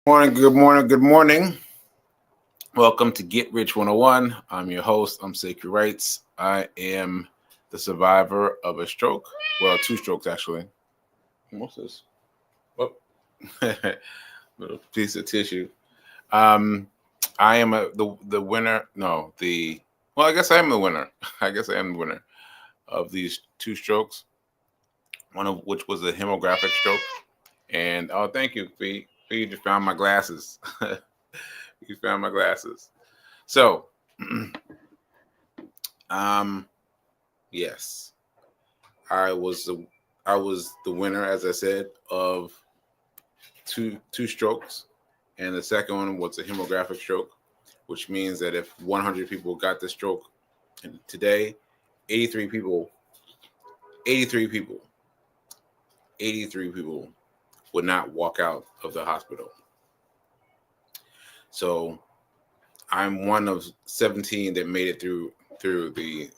Morning, good morning, good morning. Welcome to Get Rich 101. I'm your host. I'm Sekouwrites. Rights. I am the survivor of a stroke. Well, two strokes actually. What's this? Oh, little piece of tissue. Um, I am the winner. No, well, I guess I am the winner. I guess I am the winner of these two strokes. One of which was a hemorrhagic stroke. And oh, thank you, Fee. Fee just found my glasses. You found my glasses. So, um, yes, I was the I was the winner, as I said, of two strokes, and the second one was a hemorrhagic stroke, which means that if 100 people got the stroke today, 83 people, 83 people, 83 people would not walk out of the hospital. So I'm one of 17 that made it through the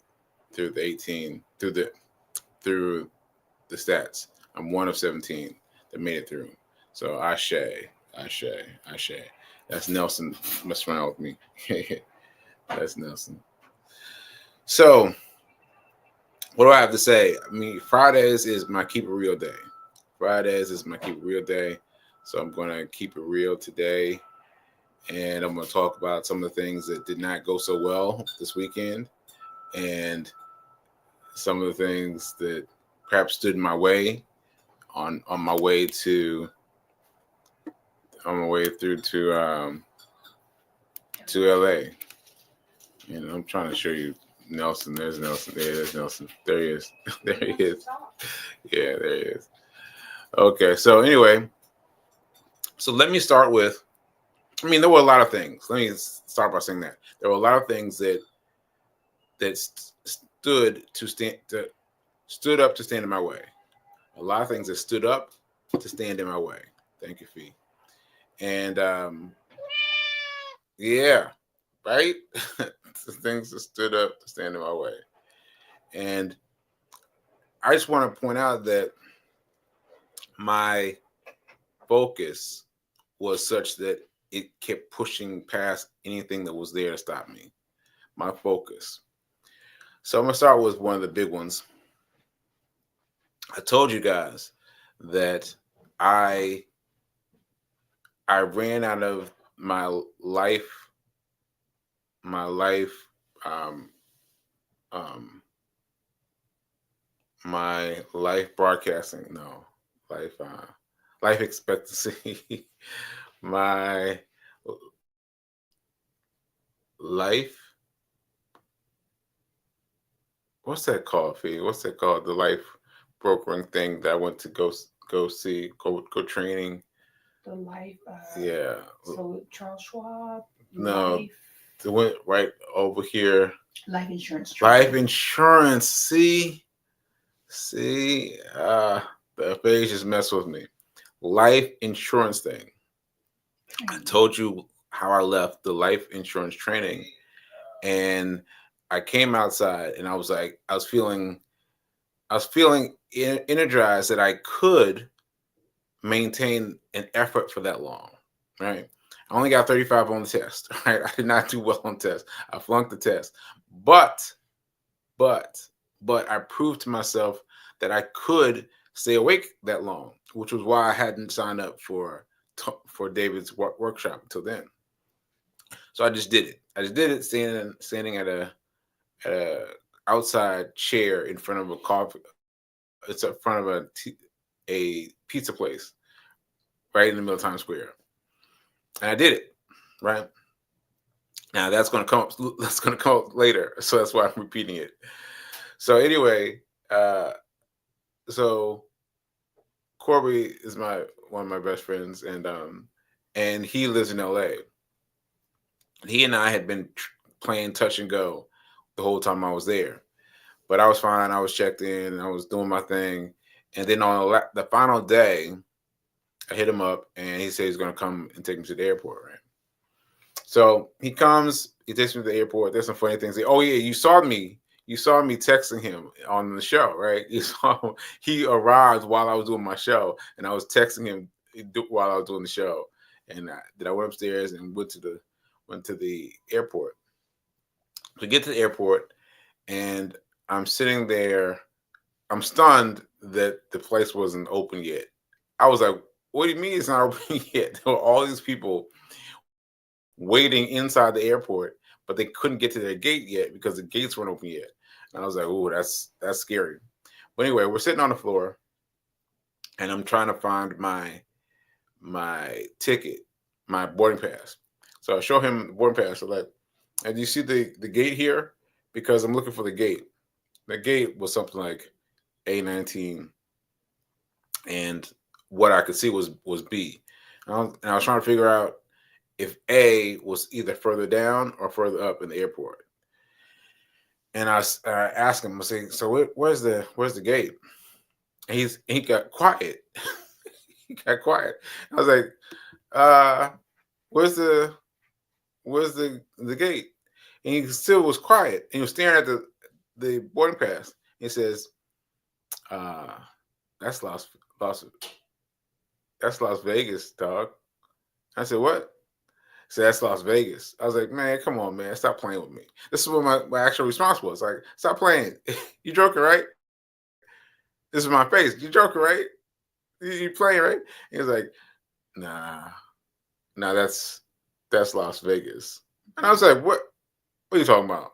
18 through the stats. I'm one of 17 that made it through. So Ashe. That's Nelson messing around with me. That's Nelson. So what do I have to say? I mean, Fridays is my keep it real day. Fridays is my keep it real day. So I'm gonna keep it real today. And I'm gonna talk about some of the things that did not go so well this weekend and some of the things that perhaps stood in my way on my way to through to LA. And I'm trying to show you Nelson. There's Nelson. There's Nelson. There he is. There he is. Yeah, there he is. Okay, so anyway, so let me start with. I mean, there were a lot of things. Let me start by saying that there were a lot of things that stood up to stand in my way. A lot of things that stood up to stand in my way. Thank you, Fee. And yeah, right? The things that stood up to stand in my way. And I just want to point out that my focus was such that it kept pushing past anything that was there to stop me. My focus. So I'm going to start with one of the big ones. I told you guys that I ran out of my life um, my life broadcasting, no, life expectancy, my life. What's that called, Fee? What's that called? The life brokering thing that I went to go training. The life. Yeah. So Charles Schwab. No, Life. it went right over here. Life insurance. Life insurance. See, the page just messed with me. Life insurance thing. I told you how I left the life insurance training, and I came outside, and I was feeling energized that I could maintain an effort for that long, right? I only got 35 on the test, right? I did not do well on the test. I flunked the test. But I proved to myself that I could stay awake that long, which was why I hadn't signed up for David's workshop until then. So I just did it. Standing at a outside chair in front of a coffee. It's in front of a pizza place right in the middle of Times Square. And I did it, right? Now that's going to come up later, so that's why I'm repeating it. So anyway, so Corby is one of my best friends, and he lives in LA. He and I had been playing touch and go the whole time I was there, but I was fine. I was checked in. I was doing my thing, and then on the final day, I hit him up, and he said he's going to come and take me to the airport, right? So he comes, he takes me to the airport. There's some funny things. Oh yeah, you saw me texting him on the show, right? He arrived while I was doing my show, and I was texting him while I was doing the show. And then I went upstairs and went to the airport. To get to the airport, and I'm sitting there. I'm stunned that the place wasn't open yet. I was like, "What do you mean it's not open yet?" There were all these people waiting inside the airport, but they couldn't get to their gate yet because the gates weren't open yet. And I was like, "Ooh, that's scary." But anyway, we're sitting on the floor, and I'm trying to find my ticket, my boarding pass. So I show him the boarding pass. So like, and you see the gate here? Because I'm looking for the gate. The gate was something like A19, and what I could see was B. And I was trying to figure out if A was either further down or further up in the airport. And I asked him, I say, "So where's the gate?" And he got quiet. He got quiet. I was like, where's the gate?" And he still was quiet. And he was staring at the boarding pass. He says, uh, that's Las that's Las Vegas, dog. I said, "What?" He said, "That's Las Vegas." I was like, "Man, come on, man. Stop playing with me." This is what my actual response was. Like, "Stop playing. You joking, right?" This is my face. You joking, right? You playing, right? He was like, "Nah, nah, that's Las Vegas." And I was like, What are you talking about?"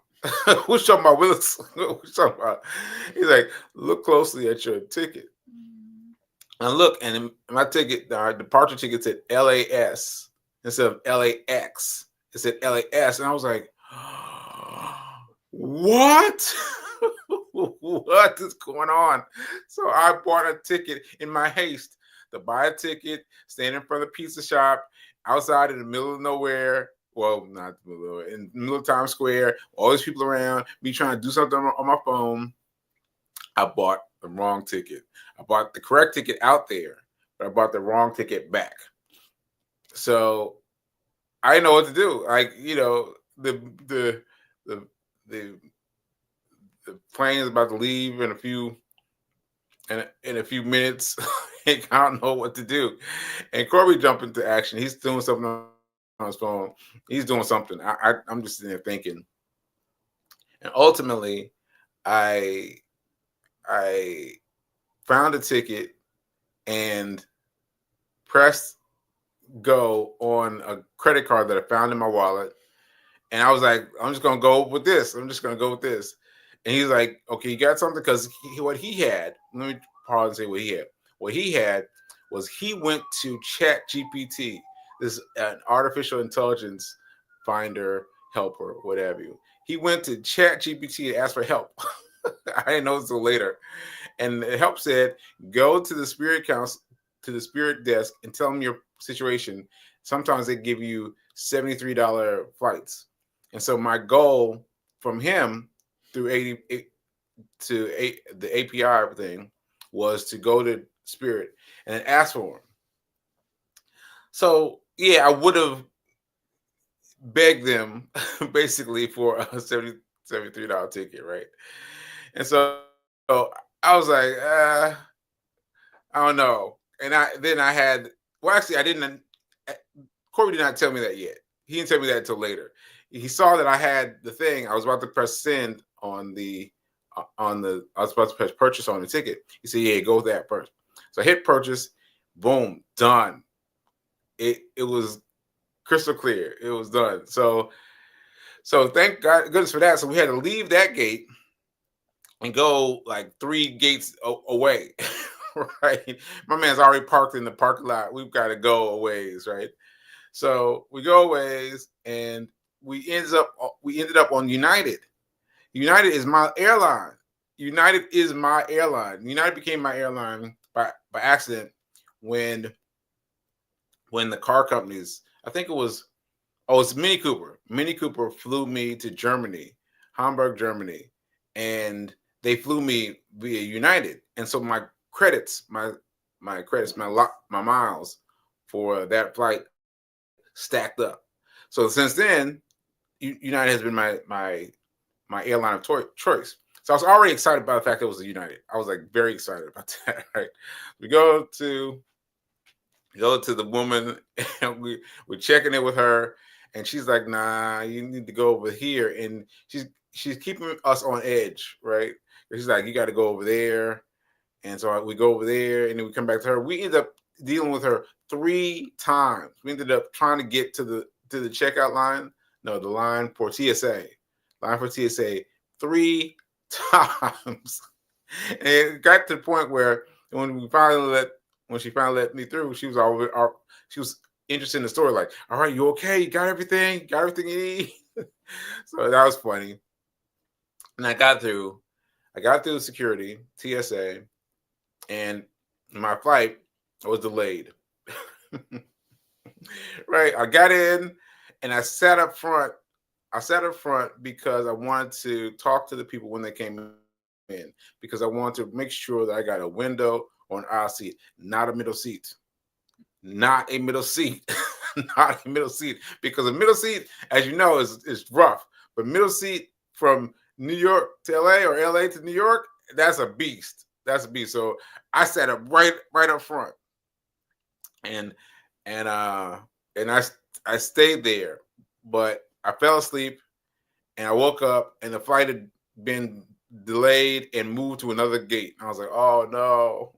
Who's talking about Willis? Who's talking about? He's like, "Look closely at your ticket." And look, and my ticket, our departure ticket said LAS instead of LAX. It said LAS. And I was like, what? What is going on? So I bought a ticket in my haste to buy a ticket, stand in front of the pizza shop outside in the middle of nowhere. Well, not the middle of nowhere, in the middle of Times Square, all these people around, me trying to do something on my phone. I bought the wrong ticket. I bought the correct ticket out there, but I bought the wrong ticket back. So I didn't know what to do. Like, the the the the plane is about to leave in a few minutes. I don't know what to do. And Corby jumped into action. He's doing something on his phone. He's doing something. I'm just sitting there thinking. And ultimately, I I found a ticket and pressed go on a credit card that I found in my wallet. And I was like, "I'm just gonna go with this. I'm just gonna go with this." And he's like, "Okay, you got something?" Because what he had, let me pause and say what he had. What he had was he went to Chat GPT, this an artificial intelligence finder, helper, whatever you. He went to Chat GPT to ask for help. I didn't know until later. And the help said, "Go to the spirit council, to the spirit desk, and tell them your situation." Sometimes they give you $73 flights. And so my goal from him through the API thing was to go to Spirit and ask for him. So yeah, I would have begged them basically for a $73 ticket, right? And so I was like, I don't know. And I had, well, actually I didn't. Corey did not tell me that yet. He didn't tell me that until later. He saw that I had the thing. I was about to press send on I was about to press purchase on the ticket. He said, "Yeah, go with that first." So I hit purchase, boom, done. It was crystal clear. It was done. So thank God goodness for that. So we had to leave that gate and go like 3 gates away. Right. My man's already parked in the parking lot. We've got to go a ways, right? So we go a ways, and we ended up on United. United is my airline. United is my airline. United became my airline by accident when the car companies, I think it's Mini Cooper. Mini Cooper flew me to Germany, Hamburg, Germany, and they flew me via United. And so my credits, my miles for that flight stacked up. So since then, United has been my airline of choice. So I was already excited about the fact that it was a United. I was like very excited about that. Right? We go to Go to the woman, and we're checking in with her, and she's like, "Nah, you need to go over here." And she's keeping us on edge, right? She's like, "You got to go over there." And so we go over there, and then we come back to her. We end up dealing with her 3 times. We ended up trying to get to the checkout line. No, the line for TSA. Line for TSA 3 times. And it got to the point where when she finally let me through, she was interested in the story. Like, all right, you okay? You got everything? Got everything you need? So that was funny. And I got through security, TSA, and my flight was delayed. Right. I got in and I sat up front. Because I wanted to talk to the people when they came in, because I wanted to make sure that I got a window or an aisle seat, not a middle seat. Not a middle seat. Not a middle seat. Because a middle seat, as you know, is rough. But middle seat from New York to LA or LA to New York, that's a beast. That's a beast. So I sat up right up front. And I stayed there, but I fell asleep and I woke up and the flight had been delayed and moved to another gate. I was like, oh no.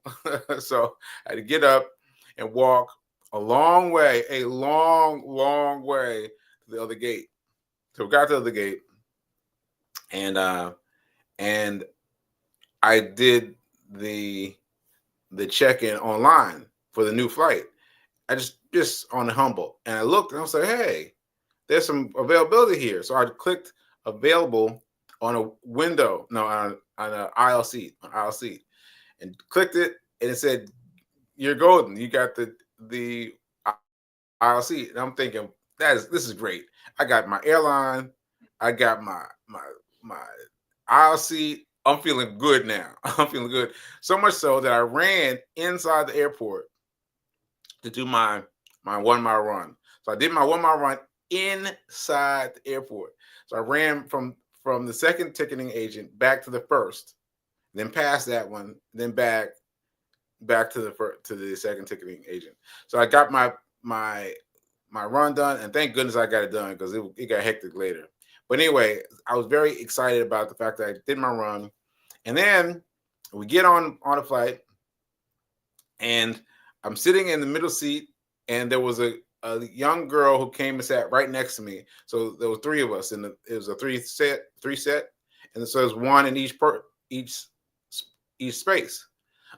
So I had to get up and walk a long way to the other gate. So we got to the other gate, and I did the check-in online for the new flight. I just on the humble, and I looked and I was like, hey, there's some availability here. So I clicked available on a window, no, on an aisle seat, and clicked it, and it said, you're golden. You got the aisle seat. And I'm thinking, this is great. I got my airline, I got my aisle seat. I'm feeling good now. I'm feeling good. So much so that I ran inside the airport to do my 1 mile run. So I did my 1 mile run inside the airport. So I ran from the second ticketing agent back to the first, then past that one, then back to the second ticketing agent. So I got my run done, and thank goodness I got it done, because it got hectic later. But anyway, I was very excited about the fact that I did my run. And then we get on a flight, and I'm sitting in the middle seat, and there was a young girl who came and sat right next to me. So there were 3 of us, and it was a three set, and so there's one in each space.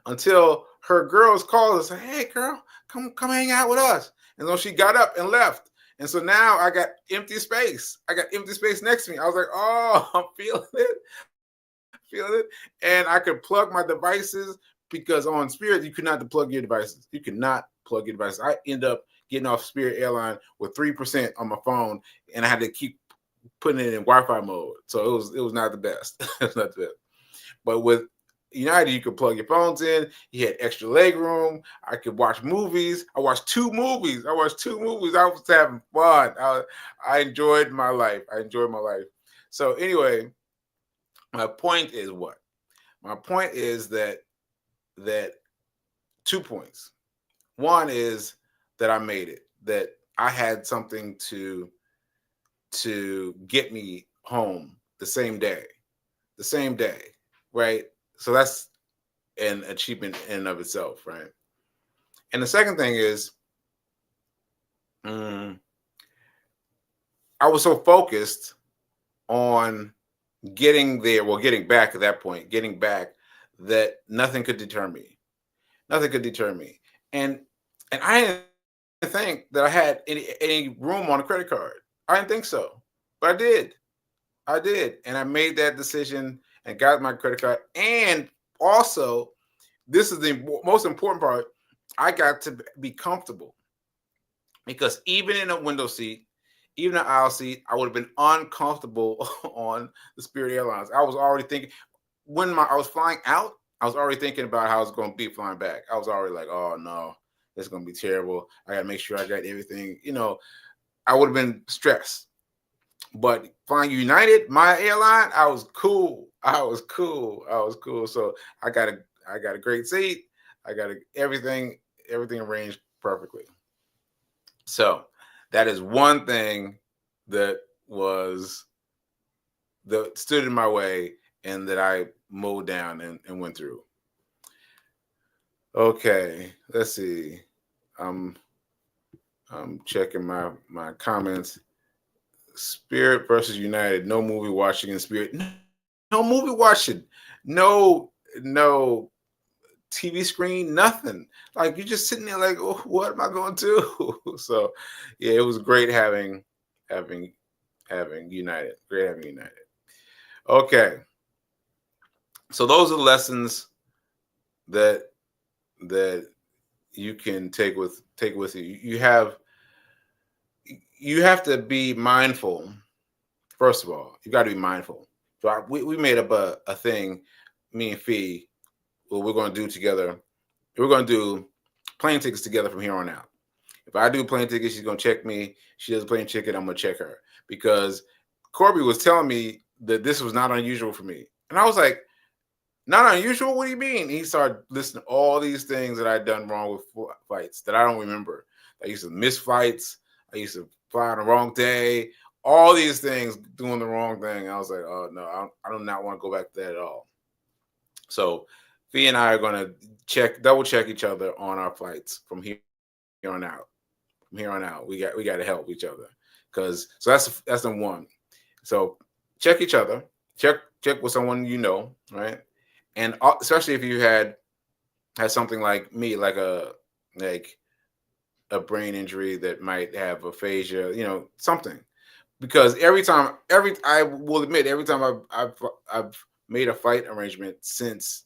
Until her girls called and said, "Hey, girl, come hang out with us." And so she got up and left. And so now I got empty space. Next to me. I was like, "Oh, I'm feeling it." And I could plug my devices, because on Spirit you could not plug your devices. I end up getting off Spirit Airline with 3% on my phone, and I had to keep putting it in Wi-Fi mode. So it was not the best. It was not the best. But with United, you could plug your phones in. You had extra leg room. I could watch movies. I watched 2 movies. I was having fun. I enjoyed my life. So anyway, my point is what? My point is that 2 points. One is that I made it, that I had something to get me home the same day, right? So that's an achievement in and of itself, right? And the second thing is, I was so focused on getting back at that point, that nothing could deter me. And I didn't think that I had any room on a credit card. I didn't think so, but I did. And I made that decision and got my credit card. And also, this is the most important part, I got to be comfortable, because even in a window seat, even an aisle seat, I would have been uncomfortable on the Spirit Airlines. I was already thinking, when I was flying out, I was already thinking about how I was going to be flying back. I was already like, oh no, it's going to be terrible. I got to make sure I got everything. I would have been stressed. But flying United, my airline, I was cool. So I got a great seat. I got everything arranged perfectly. So that is one thing that stood in my way and that I mowed down and went through. Okay, let's see. I'm checking my comments. Spirit versus United. No movie watching in Spirit. No movie watching. No TV screen. Nothing. Like you're just sitting there like, oh, what am I going to do? So yeah, it was great having United. Great having United. Okay. So those are the lessons that you can take with you. You have to be mindful. First of all, you got to be mindful. So we made up a thing, me and Fee, what we're going to do together. We're going to do plane tickets together from here on out. If I do plane tickets, she's going to check me. She does a plane ticket, I'm going to check her. Because Corby was telling me that this was not unusual for me. And I was like, not unusual? What do you mean? He started listing all these things that I'd done wrong with flights that I don't remember. I used to miss flights. I used to fly on the wrong day. All these things, doing the wrong thing. I was like, oh, no, I do not want to go back to that at all. So Fee and I are going to double check each other on our flights from here on out. From here on out, we got to help each other. So that's number one. So check each other. Check with someone you know, right? And especially if you had something like me, like a brain injury that might have aphasia, something. Because I will admit, every time I've made a flight arrangement since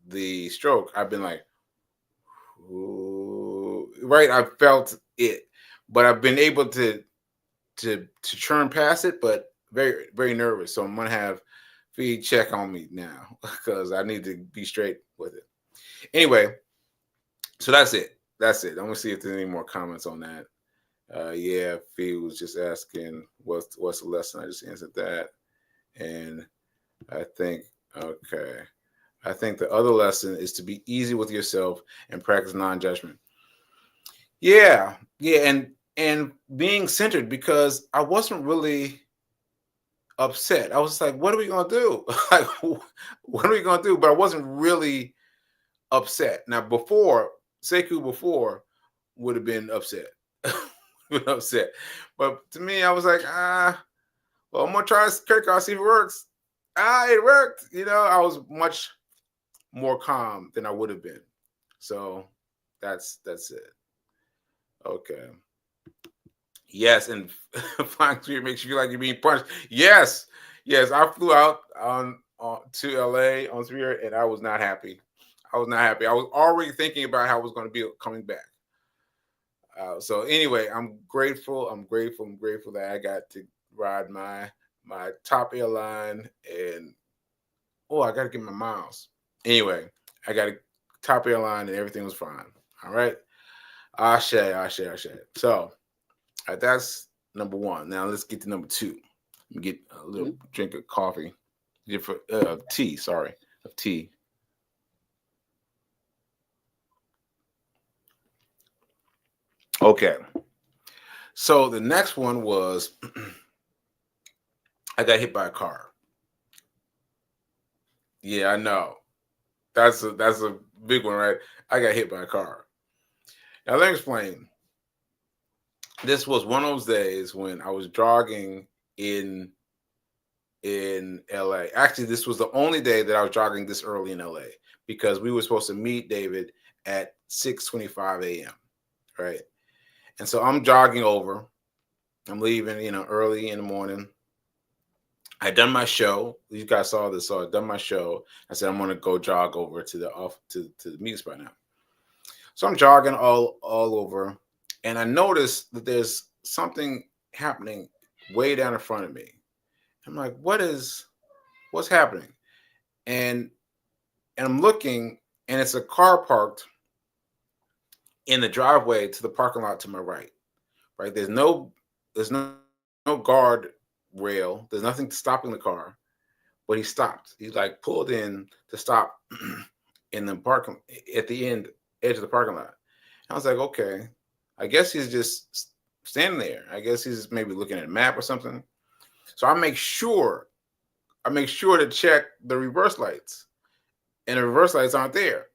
the stroke, I've been like, ooh, right? I felt it, but I've been able to churn past it, but very, very nervous. So I'm gonna have Fee check on me now because I need to be straight with it. Anyway, so that's it. I'm gonna see if there's any more comments on that. Yeah, Fee was just asking what's the lesson. I just answered that, and I think the other lesson is to be easy with yourself and practice non-judgment. Yeah, and being centered, because I wasn't really upset. I was like, what are we gonna do? Like, what are we gonna do? But I wasn't really upset. Now, Sekou before would have been upset. But to me, I was like, well, I'm gonna try this credit card, see if it works. It worked. I was much more calm than I would have been. So that's it. Okay. Yes, and flying spirit makes you feel like you're being punched. Yes. I flew out to LA on Spirit, and I was not happy. I was already thinking about how I was going to be coming back. So anyway, I'm grateful. I'm grateful that I got to ride my top airline, and I got to get my miles. Anyway, I got a top airline, and everything was fine. All right. Ashe. So that's number one. Now let's get to number two. Let me get a little drink of coffee. Tea. Sorry, of tea. Okay. So the next one was I got hit by a car. Yeah, I know. That's a big one, right? I got hit by a car. Now let me explain. This was one of those days when I was jogging in LA. Actually, this was the only day that I was jogging this early in LA because we were supposed to meet David at 6:25 a.m. Right? And so I'm jogging over. I'm leaving, early in the morning. I done my show. You guys saw this. So I done my show. I said I'm gonna go jog over to the meeting spot now. So I'm jogging all over, and I noticed that there's something happening way down in front of me. I'm like, what's happening? And I'm looking, and it's a car parked in the driveway to the parking lot to my right. Right? There's no guard rail. There's nothing stopping the car, but he stopped. He pulled in to stop in the parking at the end edge of the parking lot. I was like, okay, I guess he's just standing there. I guess he's maybe looking at a map or something. So I make sure to check the reverse lights, and the reverse lights aren't there,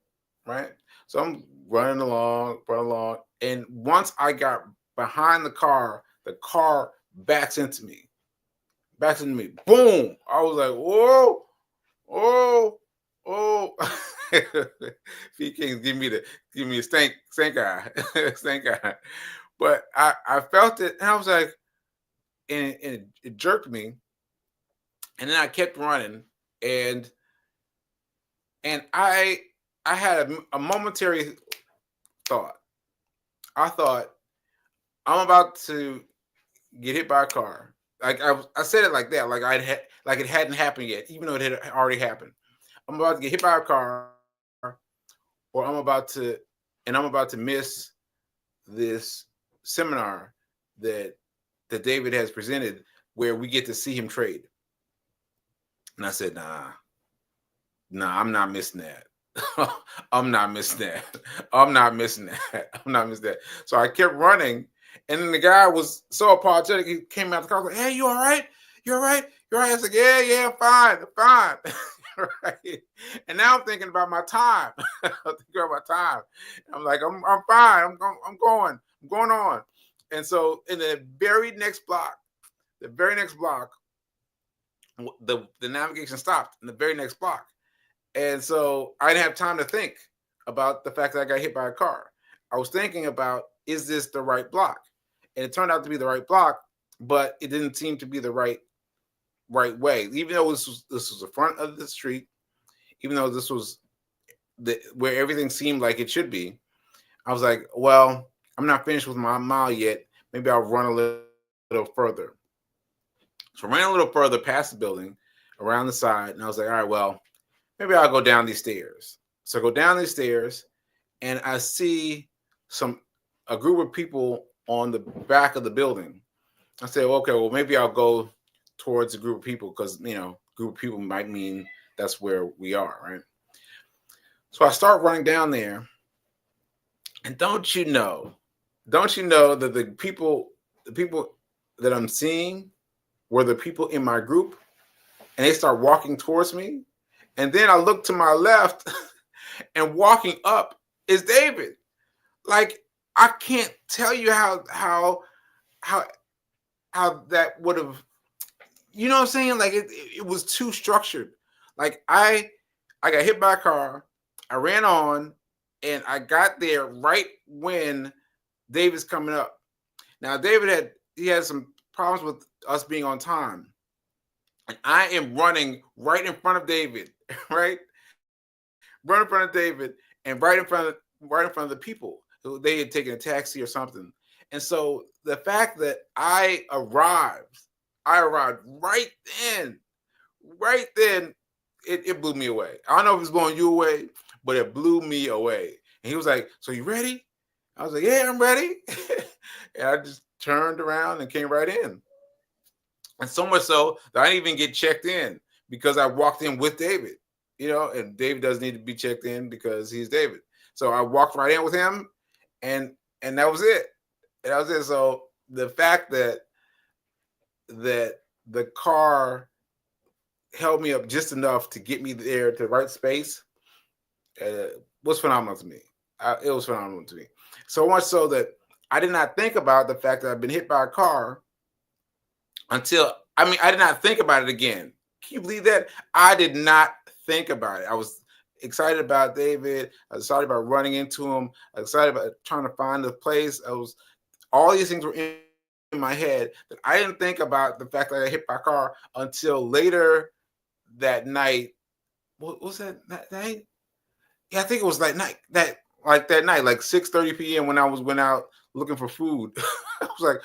right? So I'm running along, and once I got behind the car backs into me. Boom! I was like, whoa, oh, oh. He can't give me a stink eye, stink eye. But I felt it, and I was like, and it jerked me, and then I kept running, and I had a momentary thought. I thought, I'm about to get hit by a car. Like I said it like that, like it hadn't happened yet, even though it had already happened. I'm about to get hit by a car, or I'm about to miss this seminar that David has presented, where we get to see him trade. And I said, nah, I'm not missing that. I'm not missing that. So I kept running, and then the guy was so apologetic. He came out the car, like, "Hey, you all right? You all right? You all right?" I was like, "Yeah, I'm fine." Right. And now I'm thinking about my time. I'm like, I'm fine. I'm going on. And so in the very next block, the navigation stopped in the very next block. And so I didn't have time to think about the fact that I got hit by a car. I was thinking about, is this the right block? And it turned out to be the right block, but it didn't seem to be the right way. Even though this was the front of the street, even though this was where everything seemed like it should be, I was like, well, I'm not finished with my mile yet. Maybe I'll run a little further. So I ran a little further past the building, around the side, and I was like, all right, well, maybe I'll go down these stairs. So I go down these stairs, and I see a group of people on the back of the building. I said, okay, well, maybe I'll go towards a group of people, because, group of people might mean that's where we are, right? So I start running down there, and don't you know that the people that I'm seeing were the people in my group, and they start walking towards me. And then I look to my left, and walking up is David. Like, I can't tell you how that would have, you know what I'm saying? Like, it was too structured. Like, I got hit by a car, I ran on, and I got there right when David's coming up. Now, David had some problems with us being on time. And I am running right in front of David, right? Right in front of David, and right in front of the people who they had taken a taxi or something. And so the fact that I arrived right then, it blew me away. I don't know if it's blowing you away, but it blew me away. And he was like, "So you ready?" I was like, "Yeah, I'm ready." And I just turned around and came right in. And so much so that I didn't even get checked in, because I walked in with David, and David doesn't need to be checked in because he's David. So I walked right in with him, and that was it. And that was it. So the fact that the car held me up just enough to get me there to the right space was phenomenal to me. It was phenomenal to me. So much so that I did not think about the fact that I've been hit by a car I did not think about it again. Can you believe that? I did not think about it. I was excited about David. I was excited about running into him. I was excited about trying to find the place. All these things were in my head that I didn't think about the fact that I got hit by a car until later that night. What was that night? Yeah, I think it was that night, like 6:30 p.m. when I went out looking for food. I was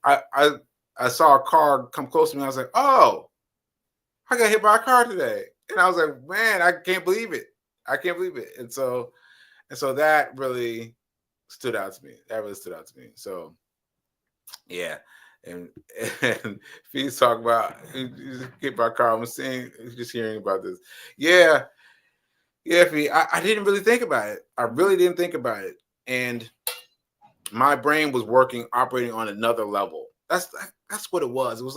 like, I saw a car come close to me. I was like, oh, I got hit by a car today. And I was like, man, I can't believe it. And so that really stood out to me. So, yeah. And he's talking about hit by a car. I'm just hearing about this. Yeah. Yeah, Fee, I didn't really think about it. I really didn't think about it. And my brain was operating on another level. That's what it was. It was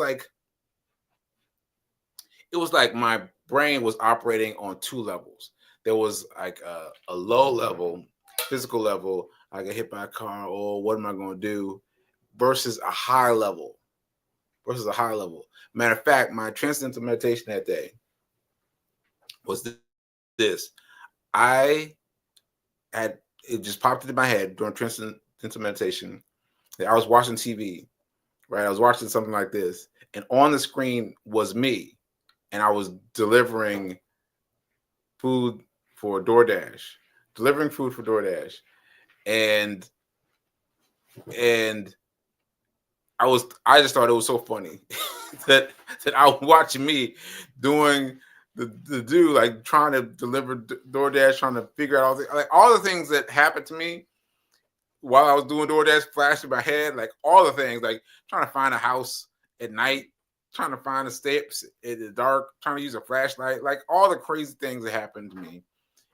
like my brain was operating on two levels. There was like a low level, physical level, I get hit by a car, or what am I going to do, versus a high level. Matter of fact, my transcendental meditation that day was this. I had it just popped into my head during transcendental meditation that I was watching TV, right? I was watching something like this, and on the screen was me, and I was delivering food for DoorDash, and and I just thought it was so funny that I was watching me doing the do like trying to deliver DoorDash, trying to figure out all the things that happened to me while I was doing DoorDash, flashing my head, like all the things, like trying to find a house at night, trying to find the steps in the dark, trying to use a flashlight, like all the crazy things that happened to me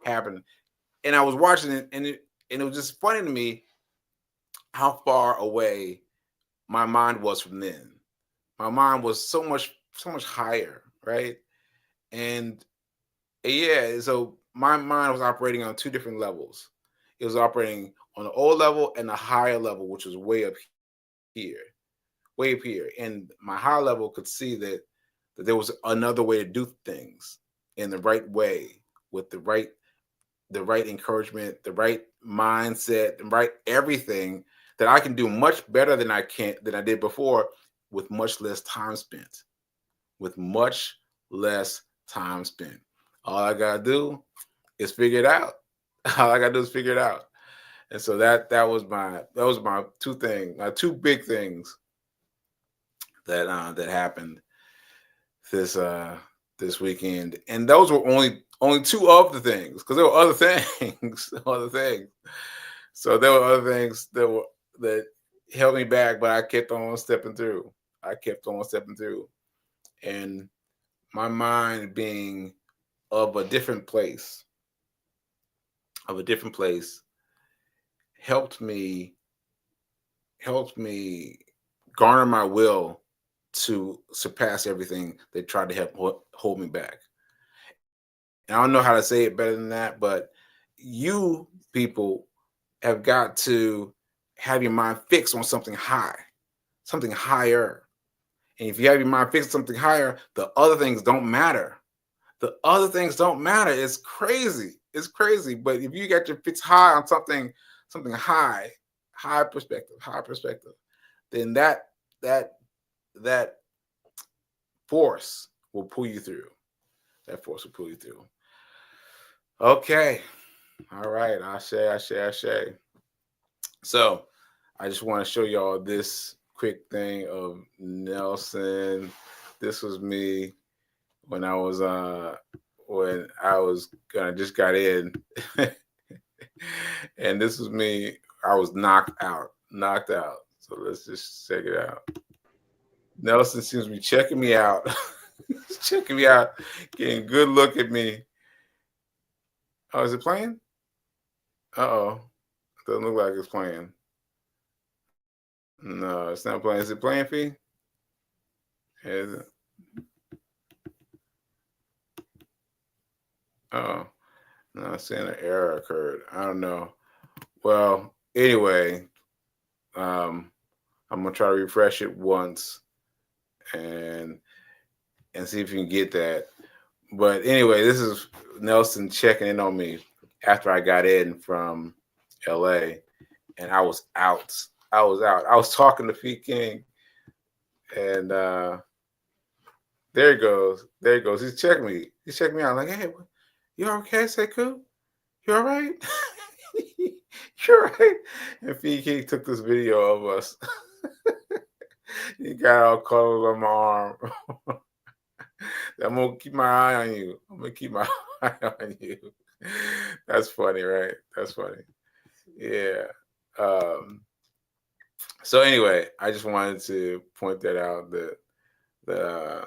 happened. And I was watching it, and it was just funny to me how far away my mind was from then. My mind was so much higher, right? And yeah, so my mind was operating on two different levels. It was operating on the old level and the higher level, which was way up here, And my high level could see that there was another way to do things in the right way, with the right encouragement, the right mindset, the right everything, that I can do much better than I did before, with much less time spent. All I gotta do is figure it out. And so that was my two big things that happened this weekend. And those were only two of the things, because there were other things, So there were other things that held me back, but I kept on stepping through. And my mind being of a different place, helped me garner my will to surpass everything that tried to hold me back. And I don't know how to say it better than that, but you people have got to have your mind fixed on something higher. And if you have your mind fixed on something higher, the other things don't matter. It's crazy. But if you got your fix high on something high perspective, then that force will pull you through. Okay. All right. Ashe. So I just want to show y'all this quick thing of Nelson. This was me when I was just got in. And this was me. I was knocked out. So let's just check it out. Nelson seems to be checking me out. Getting a good look at me. Oh, is it playing? Uh-oh. Doesn't look like it's playing. No, it's not playing. Is it playing, Fee? Is it? Oh, no, it's saying an error occurred. I don't know. Well, anyway, I'm gonna try to refresh it once and see if you can get that. But anyway, this is Nelson checking in on me after I got in from LA, and I was out. I was talking to Fee King, and there he goes. He's checking me. out. I'm like, hey, you okay, Sekou? You all right? You're right. And Fee King took this video of us. He got all clothes on my arm. I'm gonna keep my eye on you. That's funny, right? That's funny. Yeah. So anyway, I just wanted to point that out, that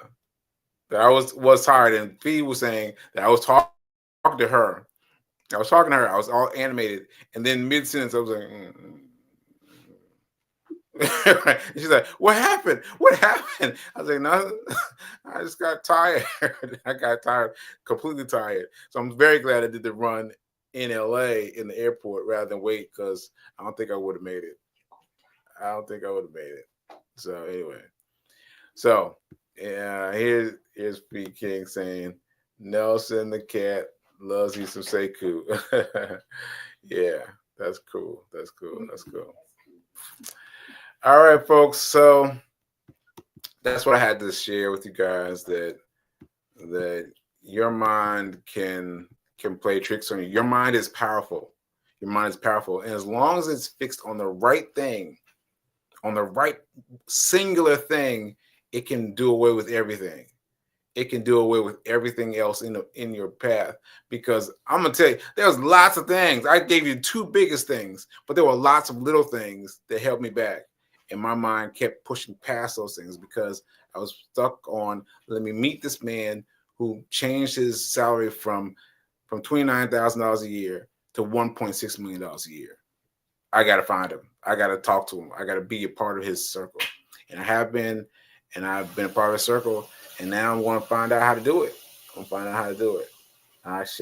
I was tired, and Fee was saying that I was talking to her I was talking to her. I was all animated, and then mid sentence, I was like, She's like, "What happened? What happened?" I was like, "Nothing. I just got tired. I got tired, completely tired." So I'm very glad I did the run in LA in the airport rather than wait, because I don't think I would have made it. I don't think I would have made it. So anyway, so yeah, here's P King saying Nelson the cat loves you some Sekou. Yeah, that's cool. That's cool. That's cool. All right, folks. So that's what I had to share with you guys, that your mind can play tricks on you. Your mind is powerful. Your mind is powerful, and as long as it's fixed on the right thing, on the right singular thing, it can do away with everything. It can do away with everything else in your path. Because I'm gonna tell you, there's lots of things. I gave you two biggest things, but there were lots of little things that held me back. And my mind kept pushing past those things because I was stuck on, let me meet this man who changed his salary from $29,000 a year to $1.6 million a year. I got to find him. I got to talk to him. I got to be a part of his circle. And I have been, and I've been a part of his circle. And now I'm going to find out how to do it. I'm going to find out how to do it. Ashe.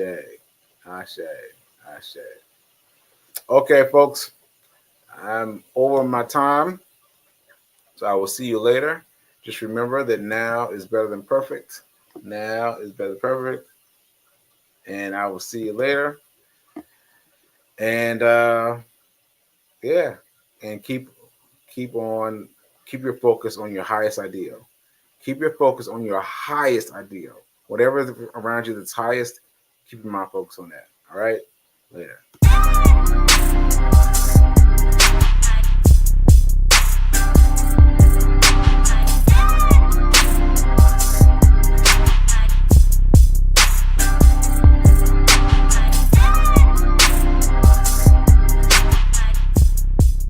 Okay, folks. I'm over my time. So I will see you later. Just remember that now is better than perfect. Now is better than perfect. And I will see you later. And yeah. And keep your focus on your highest ideal. Keep your focus on your highest ideal. Whatever is around you that's highest, keep your mind focused on that. All right? Later.